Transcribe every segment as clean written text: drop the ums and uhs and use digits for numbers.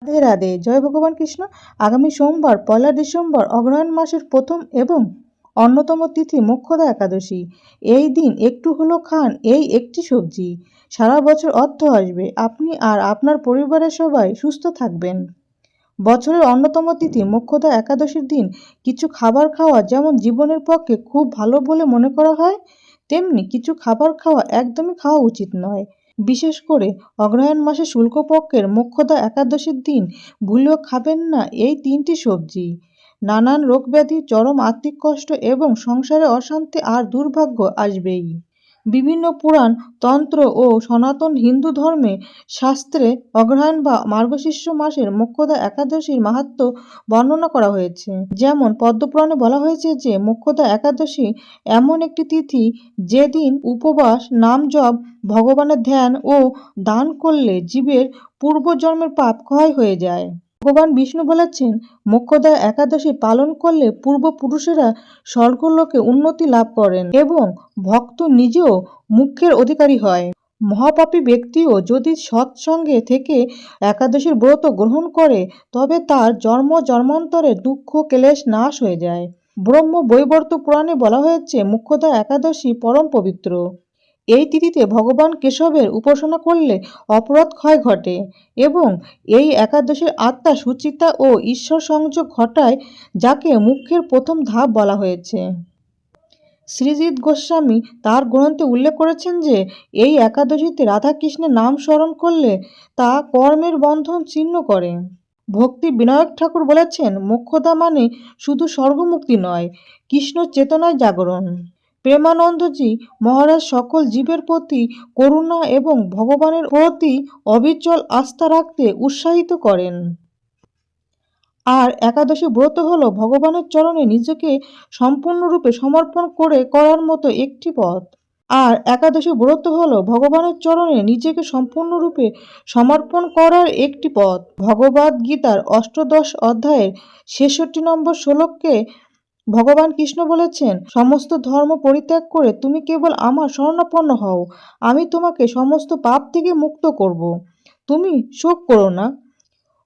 রাধে রাধে, জয় ভগবান কৃষ্ণ। আগামী সোমবার 1লা ডিসেম্বর অগ্রহায়ণ মাসের প্রথম এবং অন্যতম তিথি মোক্ষদা একাদশী। এই দিন একটু হলেও খান এই একটি সবজি, সারা বছর অর্থ আসবে, আপনি আর আপনার পরিবারের সবাই সুস্থ থাকবেন। বছরের অন্যতম তিথি মোক্ষদা একাদশীর দিন কিছু খাবার খাওয়া যেমন জীবনের পক্ষে খুব ভালো বলে মনে করা হয়, তেমনি কিছু খাবার খাওয়া একদমই খাওয়া উচিত নয়। বিশেষ করে অগ্রহায়ণ মাসে শুক্লপক্ষের মোক্ষদা একাদশীর দিন ভুলেও খাবেন না এই তিনটি সবজি। নানান রোগব্যাধি, চরম আর্থিক কষ্ট এবং সংসারে অশান্তি আর দুর্ভাগ্য আসবেই। বিভিন্ন পুরাণ, তন্ত্র ও সনাতন হিন্দু ধর্মে শাস্ত্রে অগ্রহায়ণ বা মার্গশীর্ষ মাসের মোক্ষদা একাদশীর মাহাত্ম্য বর্ণনা করা হয়েছে। যেমন পদ্মপুরাণে বলা হয়েছে যে মোক্ষদা একাদশী এমন একটি তিথি যেদিন উপবাস, নাম জপ, ভগবানের ধ্যান ও দান করলে জীবের পূর্বজন্মের পাপ ক্ষয় হয়ে যায়। ভগবান বিষ্ণু বলেছেন, মোক্ষদা একাদশী পালন করলে পূর্বপুরুষেরা স্বর্গলোকে উন্নতি লাভ করেন এবং ভক্ত নিজেও মোক্ষের অধিকারী হয়। মহাপাপী ব্যক্তিও যদি সৎসঙ্গে থেকে একাদশীর ব্রত গ্রহণ করে তবে তার জন্ম জন্মান্তরের দুঃখ ক্লেশ নাশ হয়ে যায়। ব্রহ্ম বৈবর্ত পুরাণে বলা হয়েছে মোক্ষদা একাদশী পরম পবিত্র। এই তিথিতে ভগবান কেশবের উপাসনা করলে অপরাধ ক্ষয় ঘটে এবং এই একাদশীর আত্মা সুচিতা ও ঈশ্বর সংযোগ ঘটায়, যাকে মোক্ষের প্রথম ধাপ বলা হয়েছে। শ্রীজিৎ গোস্বামী তার গ্রন্থে উল্লেখ করেছেন যে এই একাদশীতে রাধাকৃষ্ণের নাম স্মরণ করলে তা কর্মের বন্ধন ছিন্ন করে। ভক্তি বিনায়ক ঠাকুর বলেছেন, মোক্ষদা মানে শুধু স্বর্গমুক্তি নয়, কৃষ্ণ চেতনায় জাগরণ। প্রেমানন্দজি মহারাজ সকল জীবের প্রতি করুণা এবং ভগবানের প্রতি অবিচল আস্থা রাখতে উৎসাহিত করেন। আর একাদশী ব্রত হলো ভগবানের চরণে নিজেকে সম্পূর্ণরূপে সমর্পণ করে করার মতো একটি পথ। আর একাদশী ব্রত হলো ভগবানের চরণে নিজেকে সম্পূর্ণরূপে সমর্পণ করার একটি পথ। ভগবদ গীতার অষ্টাদশ অধ্যায়ের 66 নম্বর শ্লোকে ভগবান কৃষ্ণ বলেছেন, সমস্ত ধর্ম পরিত্যাগ করে তুমি কেবল আমার শরণাপন্ন হও, আমি তোমাকে সমস্ত পাপ থেকে মুক্ত করব। তুমি শোক করো না।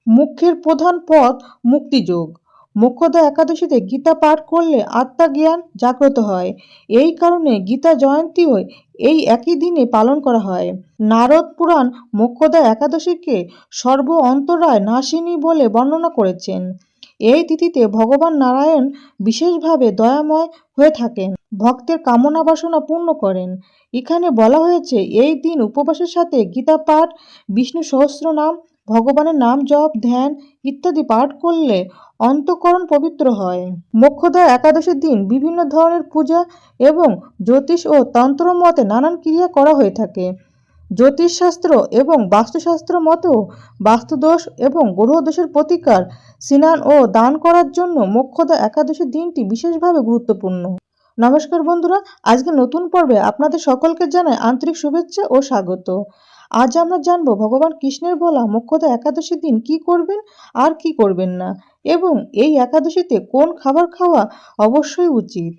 মুখ্যের প্রধান পথ মুক্তিযোগ। মোক্ষদা একাদশীতে গীতা পাঠ করলে আত্মজ্ঞান জাগ্রত হয়। এই কারণে গীতা জয়ন্তীও এই একই দিনে পালন করা হয়। নারদ পুরাণ মোক্ষদা একাদশীকে সর্ব অন্তরায় নাশিনী বলে বর্ণনা করেছেন। এই তিথিতে ভগবান নারায়ণ বিশেষভাবে দয়াময় হয়ে থাকেন, ভক্তের কামনা বাসনা পূর্ণ করেন। এখানে বলা হয়েছে এই দিন উপবাসের সাথে গীতা পাঠ, বিষ্ণু সহস্রনাম, ভগবানের নাম জপ, ধ্যান ইত্যাদি পাঠ করলে অন্তঃকরণ পবিত্র হয়। মোক্ষদা একাদশীর দিন বিভিন্ন ধরনের পূজা এবং জ্যোতিষ ও তন্ত্র মতে নানান ক্রিয়া করা হয়ে থাকে। জ্যোতিষশাস্ত্র এবং বাস্তুশাস্ত্র মতেও বাস্তুদোষ এবং গ্রহদোষের প্রতিকার, স্নান ও দান করার জন্য মোক্ষদা একাদশীর দিনটি বিশেষভাবে গুরুত্বপূর্ণ। নমস্কার বন্ধুরা, আজকে নতুন পর্বে আপনাদের সকলকে জানাই আন্তরিক শুভেচ্ছা ও স্বাগত। আজ আমরা জানবো ভগবান কৃষ্ণের বলা মোক্ষদা একাদশীর দিন কি করবেন আর কি করবেন না, এবং এই একাদশীতে কোন খাবার খাওয়া অবশ্যই উচিত।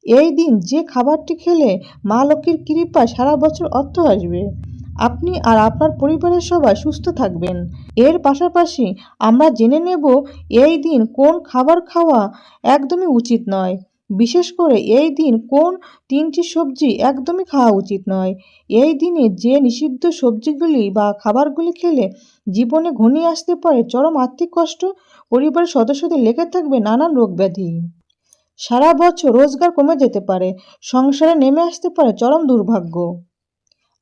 এই দিন যে খাবারটি খেলে মা লক্ষ্মীর কৃপায় সারা বছর অর্থ আসবে, আপনি আর আপনার পরিবারের সবাই সুস্থ থাকবেন। এর পাশাপাশি আমরা জেনে নেব এই দিন কোন খাবার খাওয়া একদমই উচিত নয়। বিশেষ করে এই দিন কোন তিনটি সবজি একদমই খাওয়া উচিত নয়। এই দিনে যে নিষিদ্ধ সবজিগুলি বা খাবারগুলি খেলে জীবনে ঘনিয়ে আসতে পারে চরম আর্থিক কষ্ট, পরিবারের সদস্যদের লেগে থাকবে নানান রোগব্যাধি, সারা বছর রোজগার কমে যেতে পারে, সংসারে নেমে আসতে পারে চরম দুর্ভাগ্য।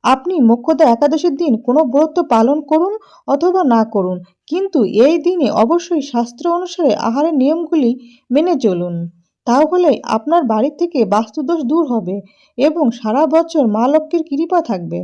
আপনি মোক্ষদা একাদশীর দিন কোনো ব্রত পালন করুন অথবা না করুন, কিন্তু এই দিনে অবশ্যই শাস্ত্র অনুসারে আহারের নিয়মগুলি মেনে চলুন। তাহলে আপনার বাড়ি থেকে বাস্তুদোষ দূর হবে এবং সারা বছর মা লক্ষ্মীর কৃপা থাকবে।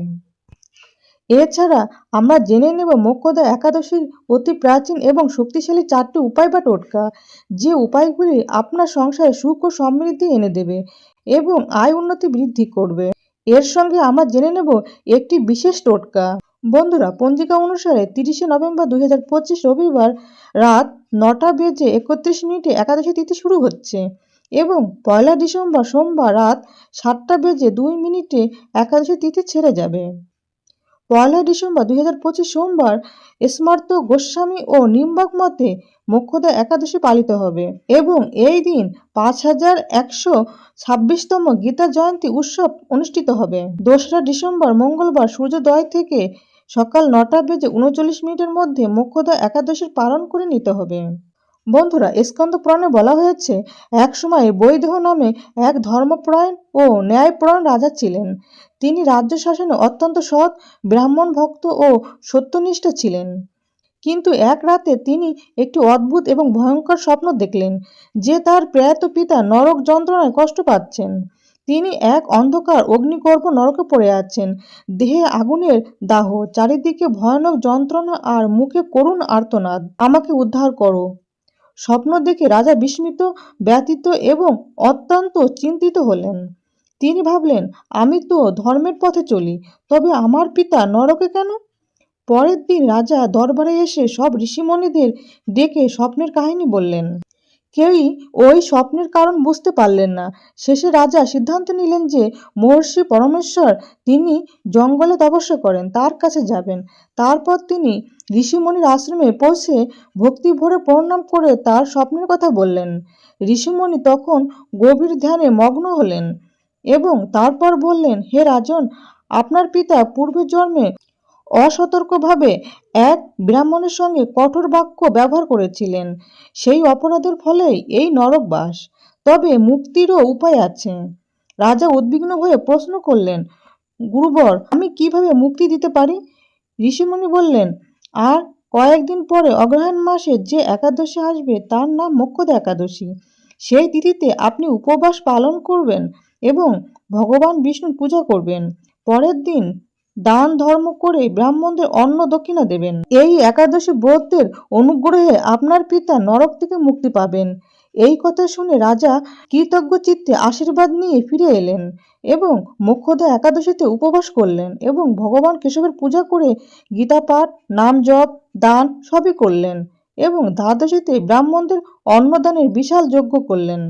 এছাড়া আমরা জেনে নেব মোক্ষদা একাদশীর অতি প্রাচীন এবং শক্তিশালী 4টি উপায় বা টোটকা, যে উপায়গুলি আপনার সংসারে সুখ ও সমৃদ্ধি এনে দেবে এবং আয় উন্নতি বৃদ্ধি করবে। এর সঙ্গে আমরা জেনে নেব একটি বিশেষ টোটকা। বন্ধুরা, পঞ্জিকা অনুসারে 30শে নভেম্বর 2025 রবিবার রাত 9:31 একাদশী তিথি শুরু হচ্ছে এবং 1লা ডিসেম্বর সোমবার রাত 7:02 একাদশী তিথি ছেড়ে যাবে। 1 ডিসেম্বর 2025 সোমবার স্মার্ত গোস্বামী ও নিম্বাক মতে মোক্ষদা একাদশী পালিত হবে এবং এই দিন 5126তম গীতা জয়ন্তী উৎসব অনুষ্ঠিত হবে। 2 ডিসেম্বর মঙ্গলবার সূর্যোদয় থেকে সকাল 9:39 মধ্যে মোক্ষদা একাদশীর পালন করে নিতে হবে। বন্ধুরা, স্কন্দ পুরাণে বলা হয়েছে, এক সময় বৈদেহ নামে এক ধর্মপরায়ণ ও ন্যায়পরায়ণ রাজা ছিলেন। তিনি রাজ্য শাসনে অত্যন্ত সৎ, ব্রাহ্মণ ভক্ত ও সত্যনিষ্ঠ ছিলেন। কিন্তু এক রাতে তিনি একটি অদ্ভুত এবং ভয়ঙ্কর স্বপ্ন দেখলেন যে তার প্রয়াত পিতা নরক যন্ত্রণায় কষ্ট পাচ্ছেন। তিনি এক অন্ধকার অগ্নিগর্ভ নরকে পড়ে আছেন, দেহে আগুনের দাহ, চারিদিকে ভয়ানক যন্ত্রণা আর মুখে করুণ আর্তনাদ। আমাকে উদ্ধার করো। স্বপ্ন দেখে রাজা বিস্মিত, ব্যথিত এবং অত্যন্ত চিন্তিত হলেন। তিনি ভাবলেন, আমি তো ধর্মের পথে চলি, তবে আমার পিতা নরকে কেন? পরের দিন রাজা দরবারে এসে সব ঋষিমণিদের ডেকে স্বপ্নের কাহিনী বললেন। কেউই ওই স্বপ্নের কারণ বুঝতে পারলেন না। শেষে রাজা সিদ্ধান্ত নিলেন যে মহর্ষি পরমেশ্বর তিনি জঙ্গলে তপস্যা করেন, তার কাছে যাবেন। তারপর তিনি ঋষিমণির আশ্রমে পৌঁছে ভক্তি ভরে প্রণাম করে তার স্বপ্নের কথা বললেন। ঋষিমণি তখন গভীর ধ্যানে মগ্ন হলেন এবং তারপর বললেন, হে রাজন, আপনার পিতা পূর্বের জন্মে অসতর্কভাবে এক ব্রাহ্মণের সঙ্গে কঠোর বাক্য ব্যবহার করেছিলেন। সেই অপরাধের ফলেই এই নরকবাস। তবে মুক্তিরও উপায় আছে। রাজা উদ্বিগ্ন হয়ে প্রশ্ন করলেন, গুরুবর, আমি কিভাবে মুক্তি দিতে পারি? ঋষিমুনি বললেন, আর কয়েকদিন পরে অগ্রহায়ণ মাসে যে একাদশী আসবে তার নাম মোক্ষদা একাদশী। সেই তিথিতে আপনি উপবাস পালন করবেন এবং ভগবান বিষ্ণুর পূজা করবেন। পরের দিন দান ধর্ম করে ব্রাহ্মণদের অন্ন দক্ষিণা দেবেন। এই একাদশী ব্রতের অনুগ্রহে আপনার পিতা নরক থেকে মুক্তি পাবেন। এই কথা শুনে রাজা কৃতজ্ঞ চিত্তে আশীর্বাদ নিয়ে ফিরে এলেন এবং মোক্ষদা একাদশীতে উপবাস করলেন এবং ভগবান কেশবের পূজা করে গীতা পাঠ, নাম জপ, দান সবই করলেন এবং দ্বাদশীতে ব্রাহ্মণদের অন্নদানের বিশাল যজ্ঞ করলেন।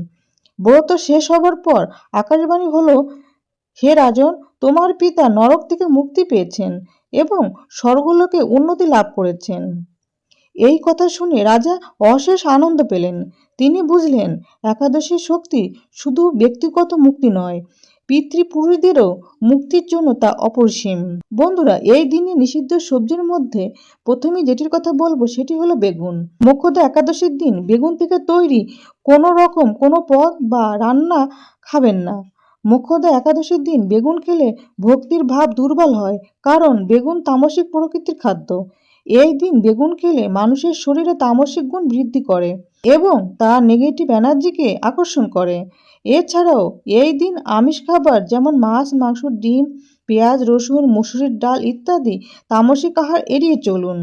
ব্রত শেষ হবার পর আকাশবাণী হলো, হে রাজন, তোমার পিতা নরক থেকে মুক্তি পেয়েছেন এবং স্বর্গলোকে উন্নতি লাভ করেছেন। এই কথা শুনে রাজা অশেষ আনন্দ পেলেন। তিনি বুঝলেন, একাদশীর শক্তি শুধু ব্যক্তিগত মুক্তি নয়, পিতৃপুরুষদেরও মুক্তির জন্য তা অপরিসীম। বন্ধুরা, এই দিনে নিষিদ্ধ সবজির মধ্যে প্রথমে যেটির কথা বলবো সেটি হলো বেগুন। মোক্ষদা একাদশীর দিন বেগুন থেকে তৈরি কোনো রকম কোনো পদ বা রান্না খাবেন না। মোক্ষদা একাদশীর দিন বেগুন খেলে ভক্তির ভাব দুর্বল হয়, কারণ বেগুন তামসিক প্রকৃতির খাদ্য। এই দিন বেগুন খেলে মানুষের শরীরে তামসিক গুণ বৃদ্ধি করে এবং তা নেগেটিভ এনার্জিকে আকর্ষণ করে। এছাড়াও এই দিন আমিষ খাবার যেমন মাছ, মাংস, ডিম, পেঁয়াজ, রসুন, মসুরির ডাল ইত্যাদি তামসিক আহার এড়িয়ে চলুন।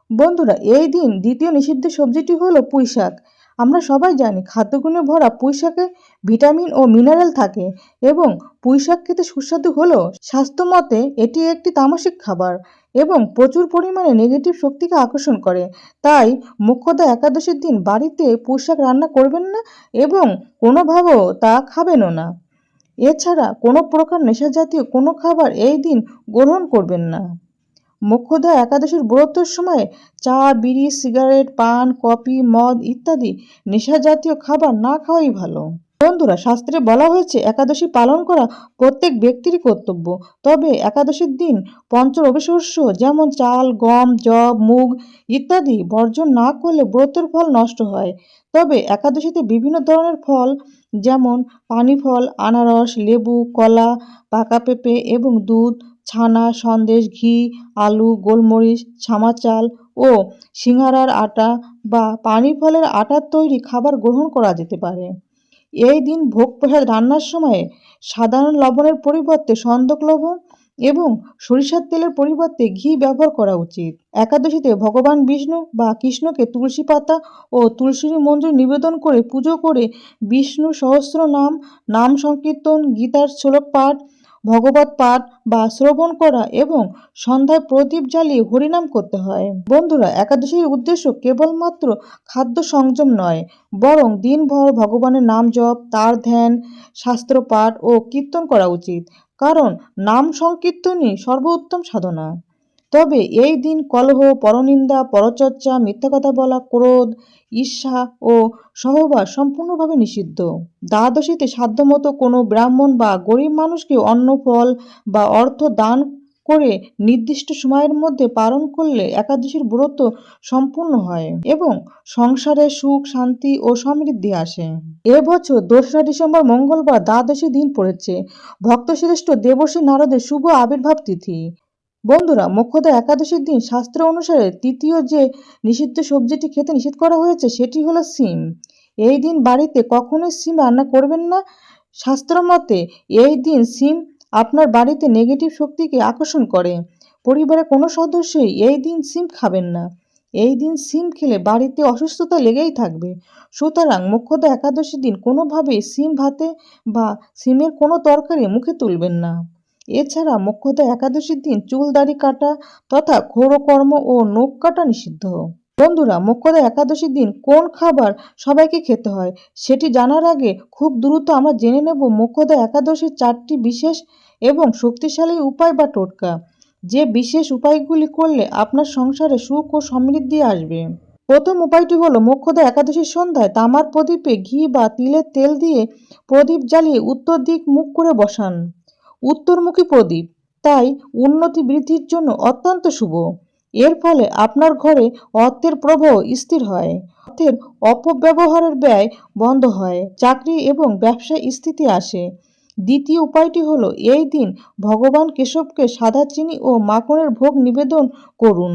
বন্ধুরা, এই দিন দ্বিতীয় নিষিদ্ধ সবজিটি হলো পুঁই শাক। আমরা সবাই জানি খাদ্যগুণে ভরা পুঁই শাকে ভিটামিন ও মিনারেল থাকে এবং পুঁই শাক খেতে সুস্বাদু হলেও স্বাস্থ্যমতে এটি একটি তামসিক খাবার এবং প্রচুর পরিমাণে নেগেটিভ শক্তিকে আকর্ষণ করে। তাই মোক্ষদা একাদশীর দিন বাড়িতে পুঁই শাক রান্না করবেন না এবং কোনোভাবেও তা খাবেনও না। এছাড়া কোনো প্রকার নেশাজাতীয় কোনো খাবার এই দিন গ্রহণ করবেন না। মোক্ষদা একাদশীর ব্রতের সময় চা, বিড়ি, সিগারেট, পান, কফি, মদ ইত্যাদি নেশাজাতীয় খাবার না খাওয়াই ভালো। বন্ধুরা, শাস্ত্রে বলা হয়েছে একাদশী পালন করা প্রত্যেক ব্যক্তিরই কর্তব্য। তবে একাদশীর দিন পঞ্চরবিশস্য যেমন চাল, গম, যব, মুগ ইত্যাদি বর্জন না করলে ব্রতের ফল নষ্ট হয়। তবে একাদশীতে বিভিন্ন ধরনের ফল যেমন পানি ফল, আনারস, লেবু, কলা, পাকা পেঁপে এবং দুধ, ছানা, সন্দেশ, ঘি, আলু, গোলমরিচ, ছামা চাল ও সিঙ্গারার আটা বা পানি ফলের আটার তৈরি খাবার গ্রহণ করা যেতে পারে। এই দিন ভোগ প্রসাদ রান্নার সময় সাধারণ লবণের পরিবর্তে সন্দক লবণ এবং সরিষার তেলের পরিবর্তে ঘি ব্যবহার করা উচিত। একাদশীতে ভগবান বিষ্ণু বা কৃষ্ণকে তুলসী পাতা ও তুলসীর মঞ্জুরি নিবেদন করে পুজো করে বিষ্ণু সহস্র নাম, নাম সংকীর্তন, গীতার শ্লোক পাঠ, ভগবত পাঠ বা শ্রবণ করা এবং সন্ধ্যায় প্রদীপ জ্বালিয়ে হরিনাম করতে হয়। বন্ধুরা, একাদশীর উদ্দেশ্য কেবলমাত্র খাদ্য সংযম নয়, বরং দিনভর ভগবানের নাম জপ, তার ধ্যান, শাস্ত্র পাঠ ও কীর্তন করা উচিত। কারণ নাম সংকীর্তনই সর্বোত্তম সাধনা। তবে এই দিন কলহ, পরনিন্দা, পরচর্চা, মিথ্যা কথা বলা, ক্রোধ, ঈর্ষা ও সহবাস সম্পূর্ণভাবে নিষিদ্ধ। দ্বাদশীতে সাধ্যমতো কোনো ব্রাহ্মণ বা গরিব মানুষকে অন্ন, ফল বা অর্থ দান করে নির্দিষ্ট সময়ের মধ্যে পালন করলে একাদশীর ব্রত সম্পূর্ণ হয় এবং সংসারে সুখ, শান্তি ও সমৃদ্ধি আসে। এবছর 2রা ডিসেম্বর মঙ্গলবার দ্বাদশী দিন পড়েছে ভক্তশ্রেষ্ঠ দেবর্ষি নারদের শুভ আবির্ভাব তিথি। বন্ধুরা, মোক্ষদা একাদশীর দিন শাস্ত্র অনুসারে তৃতীয় যে নিষিদ্ধ সবজিটি খেতে নিষেধ করা হয়েছে সেটি হলো শিম। এই দিন বাড়িতে কখনোই শিম রান্না করবেন না। শাস্ত্র মতে এই দিন শিম আপনার বাড়িতে নেগেটিভ শক্তিকে আকর্ষণ করে। পরিবারের কোনো সদস্যই এই দিন শিম খাবেন না। এই দিন শিম খেলে বাড়িতে অসুস্থতা লেগেই থাকবে। সুতরাং মোক্ষদা একাদশীর দিন কোনোভাবেই শিম ভাতে বা শিমের কোনো তরকারি মুখে তুলবেন না। এছাড়া মোক্ষদা একাদশীর দিন চুল দাড়ি কাটা তথা ক্ষৌরকর্ম ও নখ কাটা নিষিদ্ধ। বন্ধুরা, মোক্ষদা একাদশীর দিন কোন খাবার সবাইকে খেতে হয় সেটি জানার আগে খুব দ্রুত আমরা জেনে নেব মোক্ষদা একাদশীর 4টি বিশেষ এবং শক্তিশালী উপায় বা টোটকা। যে বিশেষ উপায়গুলি করলে আপনার সংসারে সুখ ও সমৃদ্ধি আসবে। প্রথম উপায়টি হলো মোক্ষদা একাদশীর সন্ধ্যায় তামার প্রদীপে ঘি বা তিলের তেল দিয়ে প্রদীপ জ্বালিয়ে উত্তর দিক মুখ করে বসান। উত্তরমুখী প্রদীপ তাই উন্নতি বৃদ্ধির জন্য অত্যন্ত শুভ। এর ফলে আপনার ঘরে অর্থের প্রবাহ স্থির হয়, অর্থের অপব্যবহারের ব্যয় বন্ধ হয়, চাকরি এবং ব্যবসায় স্থিতি আসে। দ্বিতীয় উপায়টি হলো এই দিন ভগবান কেশবকে সাদা চিনি ও মাখনের ভোগ নিবেদন করুন।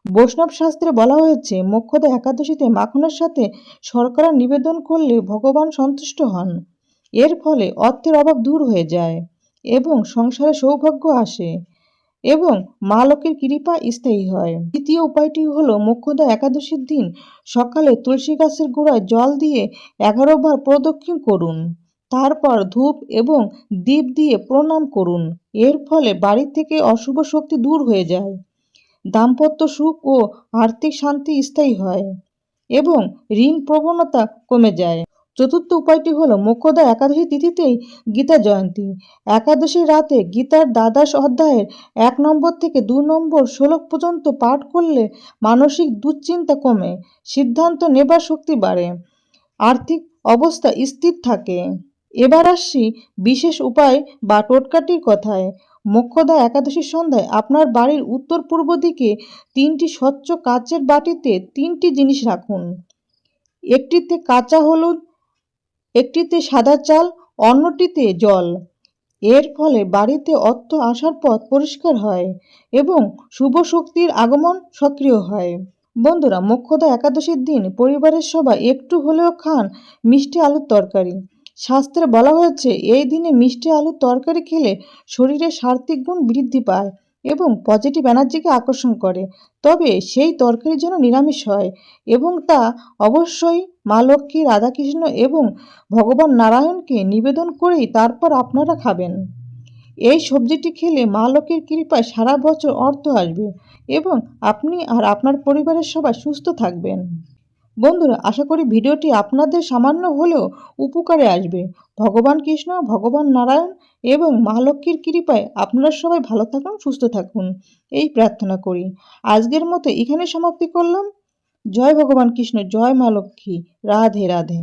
বৈষ্ণব শাস্ত্রে বলা হয়েছে মোক্ষদা একাদশীতে মাখনের সাথে শর্করা নিবেদন করলে ভগবান সন্তুষ্ট হন। এর ফলে অর্থের অভাব দূর হয়ে যায় এবং সংসারে সৌভাগ্য আসে এবং মা লক্ষ্মীর কৃপা স্থায়ী হয়। তৃতীয় উপায়টি হলো মোক্ষদা একাদশীর দিন সকালে তুলসী গাছের গোড়ায় জল দিয়ে 11 বার প্রদক্ষিণ করুন। তারপর ধূপ এবং দীপ দিয়ে প্রণাম করুন। এর ফলে বাড়ি থেকে অশুভ শক্তি দূর হয়ে যায়, দাম্পত্য সুখ ও আর্থিক শান্তি স্থায়ী হয় এবং ঋণ প্রবণতা কমে যায়। চতুর্থ উপায়টি হলো মোক্ষদা একাদশী তিথিতেই গীতা জয়ন্তী। একাদশীর রাতে গীতার দ্বাদশ অধ্যায়ের 1 নম্বর থেকে 2 নম্বর শ্লোক পর্যন্ত পাঠ করলে মানসিক দুশ্চিন্তা কমে, সিদ্ধান্ত নেবার শক্তি বাড়ে, আর্থিক অবস্থা স্থির থাকে। এবার আসছি বিশেষ উপায় বা টোটকাটির কথায়। মোক্ষদা একাদশীর সন্ধ্যায় আপনার বাড়ির উত্তর পূর্ব দিকে 3টি স্বচ্ছ কাচের বাটিতে 3টি জিনিস রাখুন। একটিতে কাঁচা হলুদ, একটিতে সাদা চাল, অন্যটিতে জল। এর ফলে বাড়িতে অর্থ আসার পথ পরিষ্কার হয় এবং শুভ শক্তির আগমন সক্রিয় হয়। বন্ধুরা, মোক্ষদা একাদশীর দিন পরিবারের সবাই একটু হলেও খান মিষ্টি আলুর তরকারি। শাস্ত্রে বলা হয়েছে এই দিনে মিষ্টি আলুর তরকারি খেলে শরীরের সাত্ত্বিক গুণ বৃদ্ধি পায় এবং পজিটিভ এনার্জিকে আকর্ষণ করে। তবে সেই তরকারি যেন নিরামিষ হয় এবং তা অবশ্যই মা লক্ষ্মী, রাধাকৃষ্ণ এবং ভগবান নারায়ণকে নিবেদন করেই তারপর আপনারা খাবেন। এই সবজিটি খেলে মা লক্ষ্মীর কৃপায় সারা বছর অর্থ আসবে এবং আপনি আর আপনার পরিবারের সবাই সুস্থ থাকবেন। বন্ধুরা, আশা করি ভিডিওটি আপনাদের সামান্য হলেও উপকারে আসবে। ভগবান কৃষ্ণ, ভগবান নারায়ণ এবং মা লক্ষ্মীর কৃপায় আপনারা সবাই ভালো থাকুন, সুস্থ থাকুন এই প্রার্থনা করি। আজকের মতো এখানে সমাপ্তি করলাম। জয় ভগবান কৃষ্ণ, জয় মা লক্ষ্মী, রাধে রাধে।